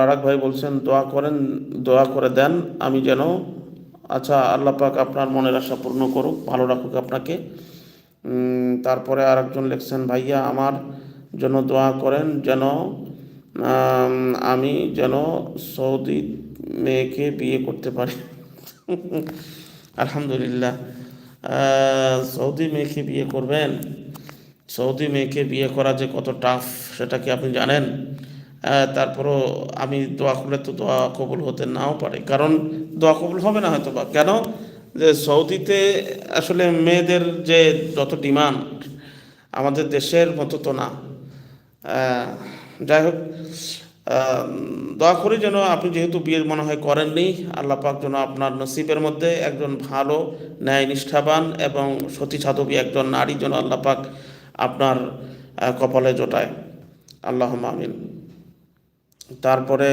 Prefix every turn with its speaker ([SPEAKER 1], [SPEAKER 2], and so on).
[SPEAKER 1] আরেক ভাই বলছেন দোয়া করেন, দোয়া করে দেন আমি যেন। আচ্ছা, আল্লাহ পাক আপনার মনের আশা পূর্ণ করুক, ভালো রাখুক আপনাকে। তারপরে আরেকজন লিখছেন, ভাইয়া আমার জন্য দোয়া করেন যেন আম, আমি যেন সৌদি মেয়েকে বিয়ে করতে পারি। আলহামদুলিল্লাহ। সৌদি মেয়েকে বিয়ে করবেন? সৌদি মেয়েকে বিয়ে করা যে কত টাফ সেটা কি আপনি জানেন? তারপরও আমি দোয়া করলে তো দোয়া কবুল হতে নাও পারে, কারণ দোয়া কবুল হবে না হয়তো বা। কেন? যে সৌদিতে আসলে মেয়েদের যে যত ডিমান্ড, আমাদের দেশের মতো তো না। আহ, যাই হোক, আহ, দোয়া করি যেন আপনি, যেহেতু বিয়ে মনে হয় করেননি, আল্লাহ পাক যেন আপনার নসিবের মধ্যে একজন ভালো, ন্যায় নিষ্ঠাবান এবং সতী সাধবী একজন নারী যেন আল্লাহ পাক আপনার কপালে জোটায়। আল্লাহুম্মা আমিন। তারপরে